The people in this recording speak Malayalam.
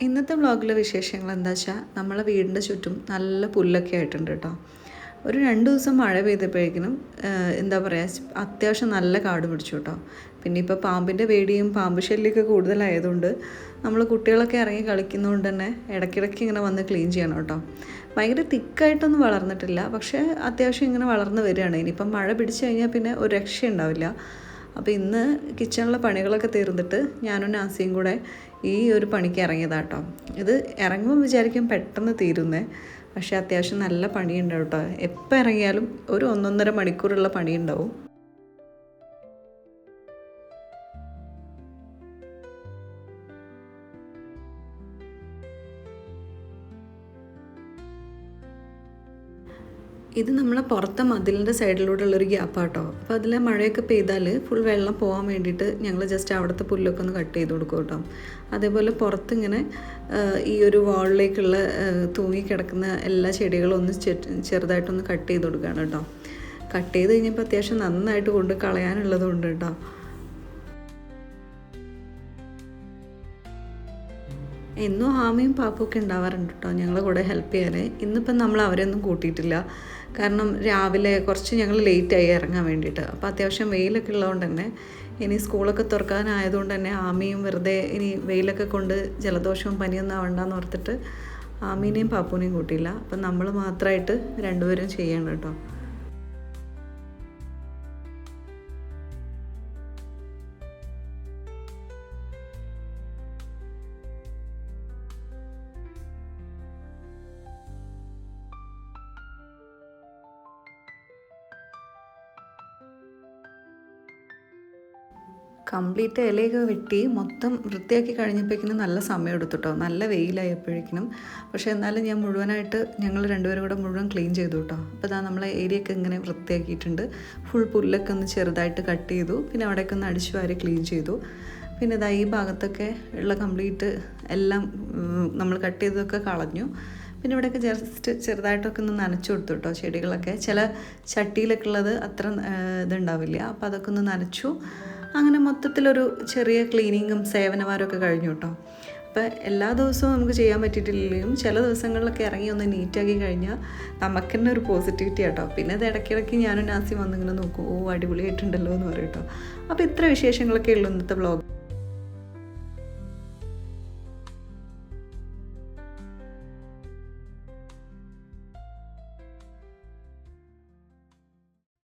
ഇന്നത്തെ വ്ളോഗിലെ വിശേഷങ്ങൾ എന്താ വെച്ചാൽ നമ്മളെ വീടിൻ്റെ ചുറ്റും നല്ല പുല്ലൊക്കെ ആയിട്ടുണ്ട് കേട്ടോ. ഒരു 2 ദിവസം മഴ പെയ്തപ്പോഴേക്കിനും എന്താ പറയുക, അത്യാവശ്യം നല്ല കാട് പിടിച്ചു കേട്ടോ. പിന്നെ ഇപ്പോൾ പാമ്പിൻ്റെ പേടിയും പാമ്പ് ശല്യമൊക്കെ കൂടുതലായതുകൊണ്ട് നമ്മൾ കുട്ടികളൊക്കെ ഇറങ്ങി കളിക്കുന്നതുകൊണ്ട് തന്നെ ഇടയ്ക്കിടയ്ക്ക് ഇങ്ങനെ വന്ന് ക്ലീൻ ചെയ്യണം കേട്ടോ. ഭയങ്കര തിക്കായിട്ടൊന്നും വളർന്നിട്ടില്ല, പക്ഷേ അത്യാവശ്യം ഇങ്ങനെ വളർന്ന് വരികയാണ്. ഇനിയിപ്പം മഴ പിടിച്ചു കഴിഞ്ഞാൽ പിന്നെ ഒരു രക്ഷയുണ്ടാവില്ല. അപ്പോൾ ഇന്ന് കിച്ചണിലെ പണികളൊക്കെ തീർന്നിട്ട് ഞാനും നാസിയും കൂടെ ഈ ഒരു പണിക്ക് ഇറങ്ങിയതാട്ടോ. ഇത് ഇറങ്ങുമ്പോൾ വിചാരിക്കും പെട്ടെന്ന് തീരുന്നേ, പക്ഷേ അത്യാവശ്യം നല്ല പണിയുണ്ടാവും കേട്ടോ. എപ്പോൾ ഇറങ്ങിയാലും ഒരു 1.5 മണിക്കൂറുള്ള പണിയുണ്ടാവും. ഇത് നമ്മളെ പുറത്തെ മതിലിൻ്റെ സൈഡിലൂടെ ഉള്ളൊരു ഗ്യാപ്പാട്ടോ. അപ്പോൾ അതിലെ മഴയൊക്കെ പെയ്താൽ ഫുൾ വെള്ളം പോകാൻ വേണ്ടിയിട്ട് ഞങ്ങൾ ജസ്റ്റ് അവിടുത്തെ പുല്ലൊക്കെ ഒന്ന് കട്ട് ചെയ്ത് കൊടുക്കും കേട്ടോ. അതേപോലെ പുറത്തിങ്ങനെ ഈ ഒരു വാളിലേക്കുള്ള തൂങ്ങിക്കിടക്കുന്ന എല്ലാ ചെടികളും ഒന്ന് ചെറുതായിട്ടൊന്ന് കട്ട് ചെയ്ത് കൊടുക്കുകയാണ് കേട്ടോ. കട്ട് ചെയ്ത് കഴിഞ്ഞപ്പോൾ അത്യാവശ്യം നന്നായിട്ട് കൊണ്ട് കളയാനുള്ളതുണ്ട് കേട്ടോ. എന്നും ആമയും പാപ്പൊക്കെ ഉണ്ടാവാറുണ്ട് കേട്ടോ ഞങ്ങളെ കൂടെ ഹെൽപ്പ് ചെയ്യാൻ. ഇന്നിപ്പം നമ്മൾ അവരെയൊന്നും കൂട്ടിയിട്ടില്ല, കാരണം രാവിലെ കുറച്ച് ഞങ്ങൾ ലേറ്റായി ഇറങ്ങാൻ വേണ്ടിയിട്ട്. അപ്പോൾ അത്യാവശ്യം വെയിലൊക്കെ ഉള്ളതുകൊണ്ട് തന്നെ ഇനി സ്കൂളൊക്കെ തുറക്കാനായതുകൊണ്ട് തന്നെ ആമയും വെറുതെ ഇനി വെയിലൊക്കെ കൊണ്ട് ജലദോഷവും പനിയൊന്നും ആവണ്ടെന്ന് ഓർത്തിട്ട് ആമീനെയും പാപ്പൂനെയും കൂട്ടിയില്ല. അപ്പം നമ്മൾ മാത്രമായിട്ട് രണ്ടുപേരും ചെയ്യണം കേട്ടോ. കംപ്ലീറ്റ് ഇലയൊക്കെ വെട്ടി മൊത്തം വൃത്തിയാക്കി കഴിഞ്ഞപ്പോഴേക്കിനും നല്ല സമയം എടുത്തു കേട്ടോ. നല്ല വെയിലായപ്പോഴേക്കിനും. പക്ഷേ എന്നാലും ഞാൻ മുഴുവനായിട്ട് ഞങ്ങൾ രണ്ടുപേരും കൂടെ മുഴുവൻ ക്ലീൻ ചെയ്തു കേട്ടോ. അപ്പോൾ ഇതാ നമ്മളെ ഏരിയയൊക്കെ ഇങ്ങനെ വൃത്തിയാക്കിയിട്ടുണ്ട്. ഫുൾ പുല്ലൊക്കെ ഒന്ന് ചെറുതായിട്ട് കട്ട് ചെയ്തു. പിന്നെ അവിടെയൊക്കെ ഒന്ന് അടിച്ചു വാരി ക്ലീൻ ചെയ്തു. പിന്നെ ഇതാ ഈ ഭാഗത്തൊക്കെ ഉള്ള കംപ്ലീറ്റ് എല്ലാം നമ്മൾ കട്ട് ചെയ്തതൊക്കെ കളഞ്ഞു. പിന്നെ ഇവിടെയൊക്കെ ജസ്റ്റ് ചെറുതായിട്ടൊക്കെ ഒന്ന് നനച്ചു കൊടുത്തു കേട്ടോ. ചെടികളൊക്കെ ചില ചട്ടിയിലൊക്കെ ഉള്ളത് അത്ര ഇതുണ്ടാവില്ല, അപ്പോൾ അതൊക്കെ ഒന്ന് നനച്ചു. അങ്ങനെ മൊത്തത്തിലൊരു ചെറിയ ക്ലീനിങ്ങും സേവനവാരമൊക്കെ കഴിഞ്ഞു കേട്ടോ. അപ്പോൾ എല്ലാ ദിവസവും നമുക്ക് ചെയ്യാൻ പറ്റിയിട്ടില്ലെങ്കിലും ചില ദിവസങ്ങളിലൊക്കെ ഇറങ്ങി ഒന്ന് നീറ്റാക്കി കഴിഞ്ഞാൽ നമുക്ക് തന്നെ ഒരു പോസിറ്റിവിറ്റി കേട്ടോ. പിന്നെ അത് ഇടയ്ക്കിടയ്ക്ക് ഞാനും നാസി വന്നിങ്ങനെ നോക്കും, ഓ അടിപൊളിയായിട്ടുണ്ടല്ലോ എന്ന് പറയും കേട്ടോ. അപ്പോൾ ഇത്ര വിശേഷങ്ങളൊക്കെ ഉള്ളൂ ഇന്നത്തെ വ്ളോഗ്.